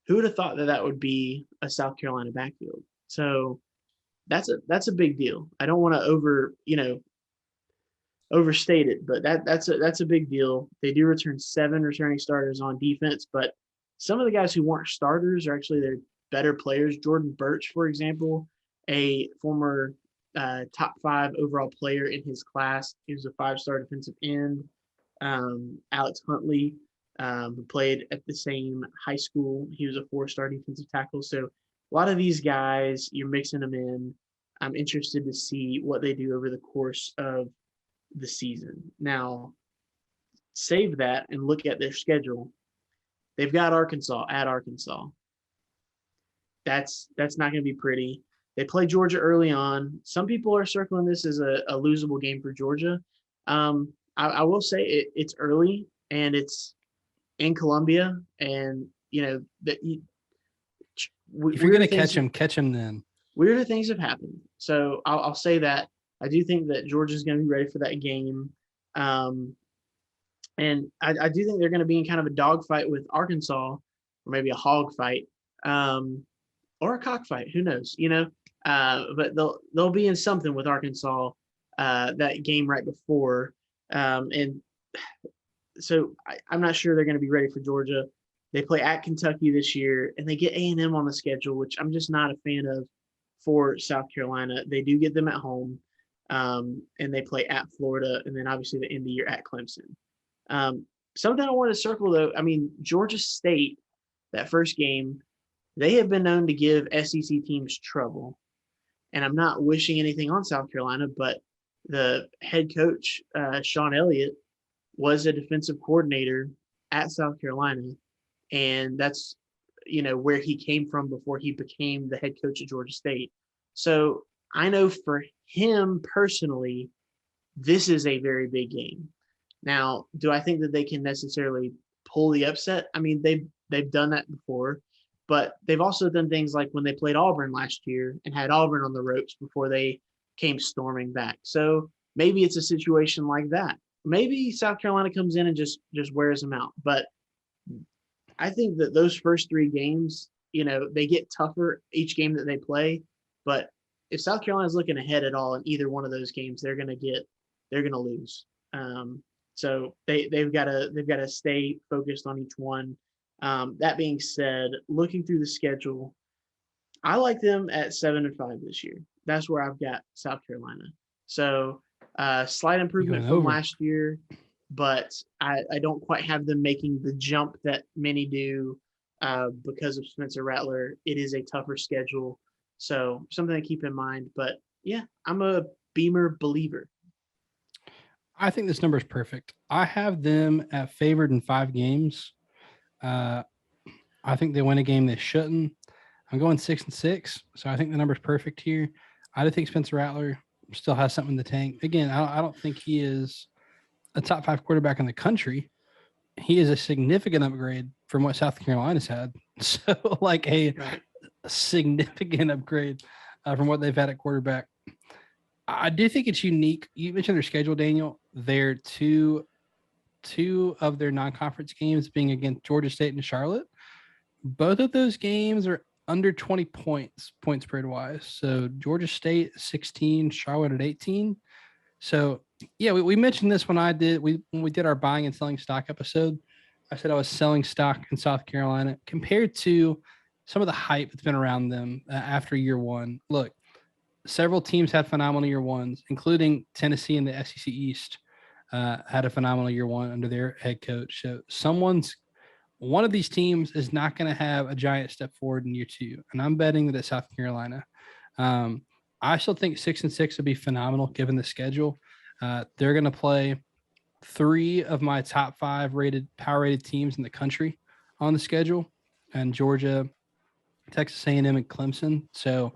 who would have thought that would be a South Carolina backfield? So that's a big deal. I don't want to overstate it, but that's a big deal. They do return 7 returning starters on defense, but some of the guys who weren't starters are actually their better players. Jordan Birch, for example, a former top 5 overall player in his class. He was a 5-star defensive end. Alex Huntley, who played at the same high school. He was a 4-star defensive tackle. So a lot of these guys, you're mixing them in. I'm interested to see what they do over the course of the season. Now, save that and look at their schedule. They've got Arkansas at Arkansas. That's not going to be pretty. They play Georgia early on. Some people are circling this as a losable game for Georgia. I will say it's early and it's in Columbia, and if you're going to catch him then. Weirder things have happened. So I'll say that. I do think that Georgia's going to be ready for that game. And I do think they're going to be in kind of a dogfight with Arkansas, or maybe a hog fight, or a cockfight. Who knows? But they'll be in something with Arkansas that game right before. And so I'm not sure they're going to be ready for Georgia. They play at Kentucky this year, and they get A&M on the schedule, which I'm just not a fan of for South Carolina. They do get them at home, and they play at Florida, and then obviously the end of the year at Clemson. Something I want to circle, though, I mean, Georgia State, that first game, they have been known to give SEC teams trouble. And I'm not wishing anything on South Carolina, but the head coach, Sean Elliott, was a defensive coordinator at South Carolina. And that's, where he came from before he became the head coach at Georgia State. So I know for him personally, this is a very big game. Now, do I think that they can necessarily pull the upset? I mean, they've done that before, but they've also done things like when they played Auburn last year and had Auburn on the ropes before they came storming back. So maybe it's a situation like that. Maybe South Carolina comes in and just wears them out. But I think that those first three games, they get tougher each game that they play. But if South Carolina's looking ahead at all in either one of those games, they're going to lose. So they've got to stay focused on each one. That being said, looking through the schedule, I like them at 7-5 this year. That's where I've got South Carolina. So slight improvement from last year, but I don't quite have them making the jump that many do because of Spencer Rattler. It is a tougher schedule, so something to keep in mind. But yeah, I'm a Beamer believer. I think this number is perfect. I have them at favored in 5 games. I think they win a game they shouldn't. I'm going 6-6, so I think the number's perfect here. I do think Spencer Rattler still has something in the tank. Again, I don't think he is a top 5 quarterback in the country. He is a significant upgrade from what South Carolina's had. So, like a significant upgrade from what they've had at quarterback. I do think it's unique. You mentioned their schedule, Daniel. They're two of their non-conference games being against Georgia State and Charlotte. Both of those games are under 20 point spread wise. So Georgia State 16, Charlotte at 18. So yeah, we mentioned this when we did our buying and selling stock episode. I said I was selling stock in South Carolina compared to some of the hype that's been around them after year one. Look, several teams had phenomenal year ones, including Tennessee in the SEC East had a phenomenal year one under their head coach. So one of these teams is not going to have a giant step forward in year two, and I'm betting that it's South Carolina. I still think 6-6 would be phenomenal given the schedule. They're going to play 3 of my top 5 power rated teams in the country on the schedule, and Georgia, Texas A&M, and Clemson. So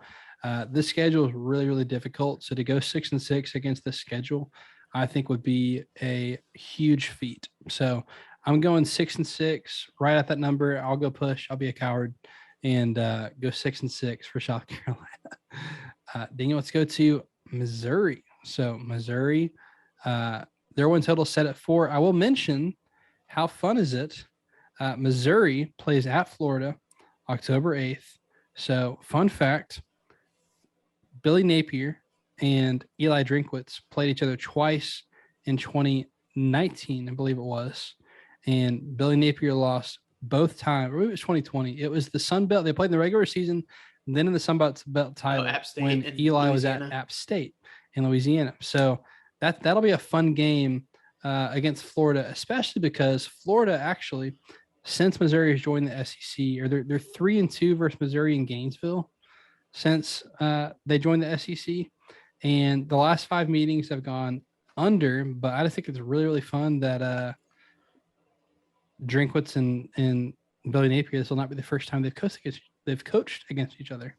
this schedule is really, really difficult. So to go 6-6 against this schedule, I think would be a huge feat. So I'm going 6-6 right at that number. I'll go push. I'll be a coward and go 6-6 for South Carolina. Daniel, let's go to Missouri. So Missouri, their win total set at 4. I will mention, how fun is it? Missouri plays at Florida October 8th. So fun fact, Billy Napier and Eli Drinkwitz played each other twice in 2019, I believe it was. And Billy Napier lost both times. Or maybe it was 2020. It was the Sun Belt. They played in the regular season, and then in the Sun Belt title when Eli was at App State in Louisiana. So that'll be a fun game against Florida, especially because Florida actually, since Missouri has joined the SEC, or they're 3-2 versus Missouri in Gainesville since they joined the SEC. And the last 5 meetings have gone under, but I just think it's really, really fun that Drinkwitz and Billy Napier, this will not be the first time they've coached against each other.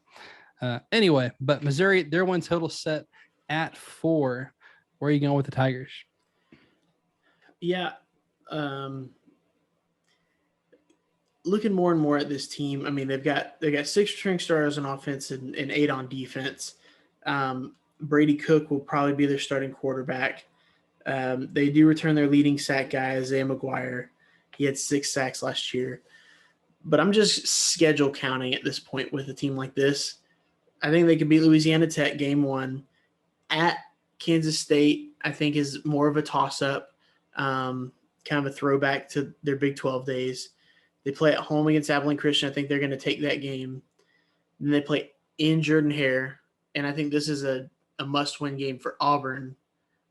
Anyway, but Missouri, their win total set at 4. Where are you going with the Tigers? Yeah. Looking more and more at this team, I mean, they've got 6 returning starters on offense and 8 on defense. Brady Cook will probably be their starting quarterback. They do return their leading sack guy, Isaiah McGuire. He had 6 sacks last year. But I'm just schedule counting at this point with a team like this. I think they could beat Louisiana Tech game 1. At Kansas State, I think, is more of a toss-up, kind of a throwback to their Big 12 days. They play at home against Abilene Christian. I think they're going to take that game. Then they play in Jordan-Hare, and I think this is a must-win game for Auburn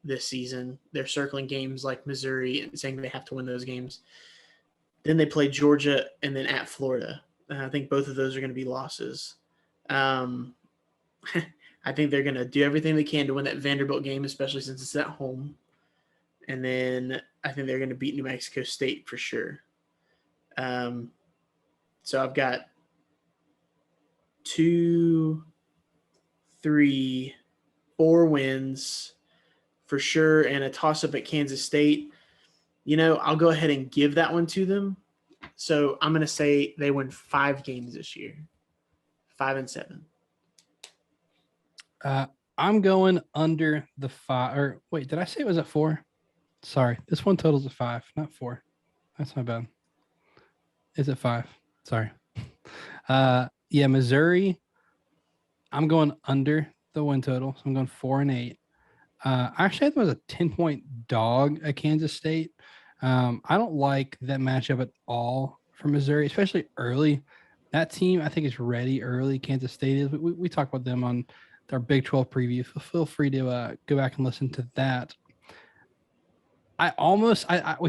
this season. They're circling games like Missouri and saying they have to win those games. Then they play Georgia and then at Florida. I think both of those are going to be losses. I think they're going to do everything they can to win that Vanderbilt game, especially since it's at home. And then I think they're going to beat New Mexico State for sure. So I've got 2, 3, 4 wins for sure, and a toss-up at Kansas State. I'll go ahead and give that one to them. So I'm going to say they win 5 games this year, 5-7. I'm going under the 5. Or wait, did I say it was at 4? Sorry, this one totals at 5, not 4. That's my bad. Is it 5? Sorry. Yeah, Missouri. I'm going under the win total, so I'm going 4-8. Actually, I think it was a 10-point dog at Kansas State. I don't like that matchup at all for Missouri, especially early. That team, I think, is ready early. Kansas State is. We talk about them on our Big 12 preview. Feel free to go back and listen to that. We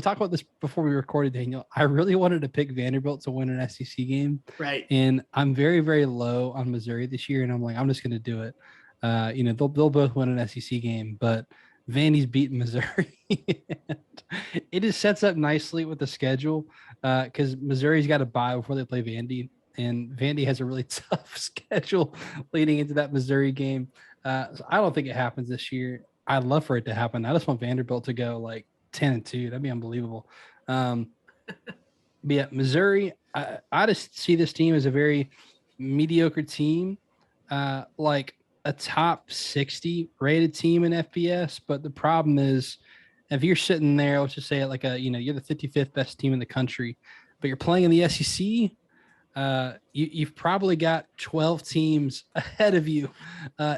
talked about this before we recorded, Daniel. I really wanted to pick Vanderbilt to win an SEC game. Right. And I'm very, very low on Missouri this year. And I'm like, I'm just going to do it. They'll both win an SEC game, but Vandy's beating Missouri. It just sets up nicely with the schedule because Missouri's got to bye before they play Vandy. And Vandy has a really tough schedule leading into that Missouri game. So I don't think it happens this year. I'd love for it to happen. I just want Vanderbilt to go like 10-2. That'd be unbelievable. But yeah, Missouri, I just see this team as a very mediocre team, like a top 60 rated team in FBS. But the problem is, if you're sitting there, let's just say like you're the 55th best team in the country, but you're playing in the SEC. You've probably got 12 teams ahead of you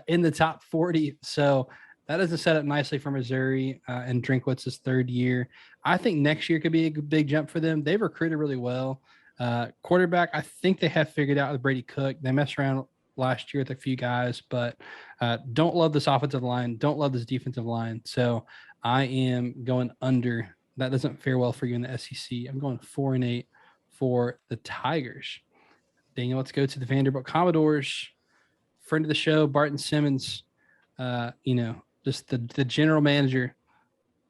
in the top 40. So that doesn't set up nicely for Missouri and Drinkwitz's third year. I think next year could be a big jump for them. They've recruited really well. Quarterback, I think they have figured out with Brady Cook. They messed around last year with a few guys, but don't love this offensive line. Don't love this defensive line. So I am going under. That doesn't fare well for you in the SEC. I'm going 4-8 for the Tigers. Daniel, let's go to the Vanderbilt Commodores. Friend of the show, Barton Simmons, just the general manager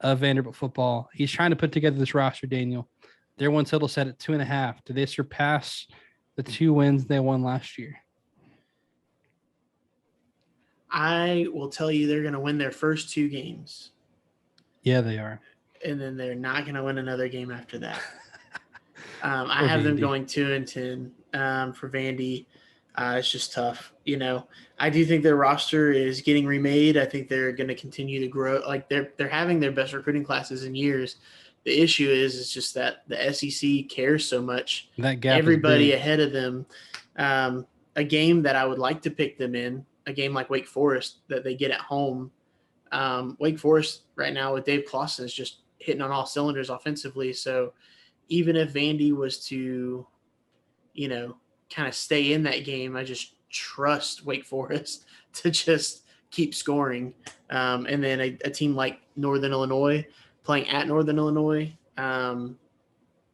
of Vanderbilt football. He's trying to put together this roster, Daniel. Their win total set at 2.5. Do they surpass the 2 wins they won last year? I will tell you they're going to win their first 2 games. Yeah, they are. And then they're not going to win another game after that. I have them going 2-10 for Vandy. It's just tough. I do think their roster is getting remade. I think they're going to continue to grow. Like they're having their best recruiting classes in years. The issue is just that the SEC cares so much. That gap everybody ahead of them. A game that I would like to pick them in, a game like Wake Forest that they get at home. Wake Forest right now with Dave Clawson is just hitting on all cylinders offensively. So even if Vandy was to, kind of stay in that game, I just trust Wake Forest to just keep scoring. And then a team like Northern Illinois playing at Northern Illinois,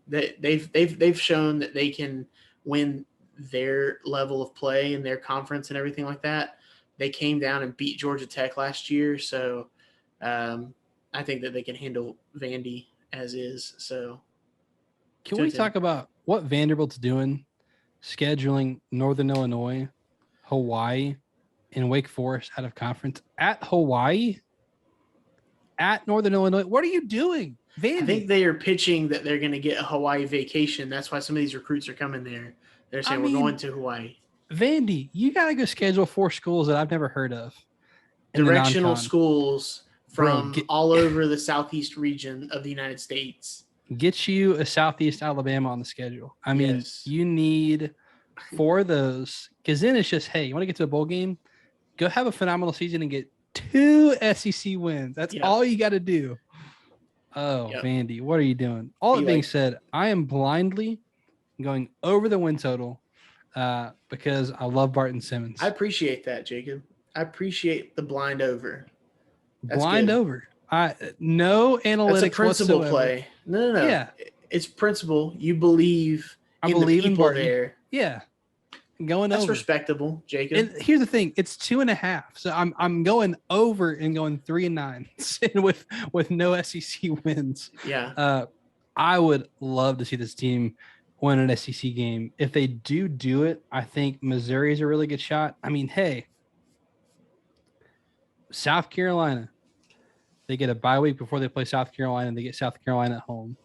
they've shown that they can win their level of play in their conference and everything like that. They came down and beat Georgia Tech last year. So I think that they can handle Vandy as is. So can we talk about what Vanderbilt's doing, scheduling Northern Illinois, Hawaii, and Wake Forest out of conference at Hawaii, at Northern Illinois? What are you doing, Vandy? I think they are pitching that they're going to get a Hawaii vacation. That's why some of these recruits are coming there. They're saying we're going to Hawaii. Vandy, you got to go schedule 4 schools that I've never heard of. Directional schools from all over the southeast region of the United States. Get you a Southeast Alabama on the schedule. I mean, You need 4 of those, because then it's just, hey, you want to get to a bowl game? Go have a phenomenal season and get 2 SEC wins. That's all you got to do. Oh, Vandy, what are you doing? All that being said, I am blindly going over the win total because I love Barton Simmons. I appreciate that, Jacob. I appreciate the blind over. That's blind good. over. No analytics. That's a principle whatsoever. play. No. Yeah. It's principle. You believe I in believe the in people Barton. there. Yeah. Going That's over. respectable, Jacob. And here's the thing: it's 2.5. So I'm going over and going 3-9 with no SEC wins. Yeah. I would love to see this team win an SEC game. If they do it, I think Missouri is a really good shot. I mean, hey, South Carolina, they get a bye week before they play South Carolina, and they get South Carolina at home.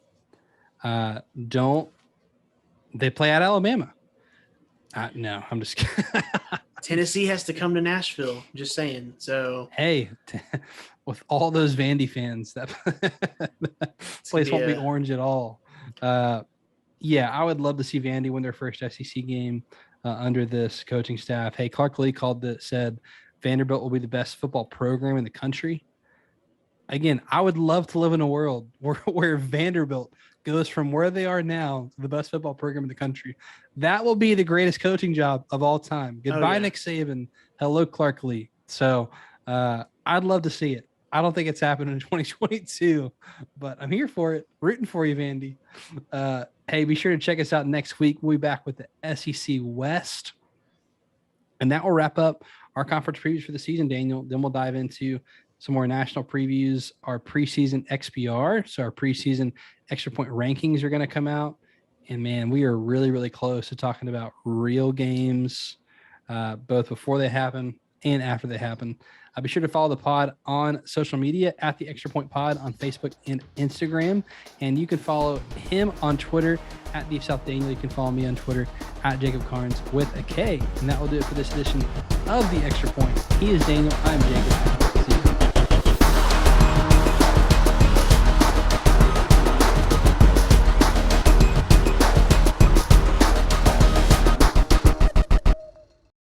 They play at Alabama? No, I'm just kidding. Tennessee has to come to Nashville. Just saying. So hey, with all those Vandy fans, that place won't be orange at all. Yeah, I would love to see Vandy win their first SEC game under this coaching staff. Hey, Clark Lee said Vanderbilt will be the best football program in the country. Again, I would love to live in a world where Vanderbilt goes from where they are now to the best football program in the country. That will be the greatest coaching job of all time. Goodbye, Nick Saban. Hello, Clark Lee. So I'd love to see it. I don't think it's happening in 2022, but I'm here for it. Rooting for you, Vandy. Hey, be sure to check us out next week. We'll be back with the SEC West. And that will wrap up our conference previews for the season, Daniel. Then we'll dive into some more national previews, our preseason XPR. So our preseason extra point rankings are going to come out. And man, we are really, really close to talking about real games, both before they happen and after they happen. Be sure to follow the pod on social media at the Extra Point Pod on Facebook and Instagram. And you can follow him on Twitter at Deep South Daniel. You can follow me on Twitter at Jacob Carnes with a K. And that will do it for this edition of the Extra Point. He is Daniel. I'm Jacob.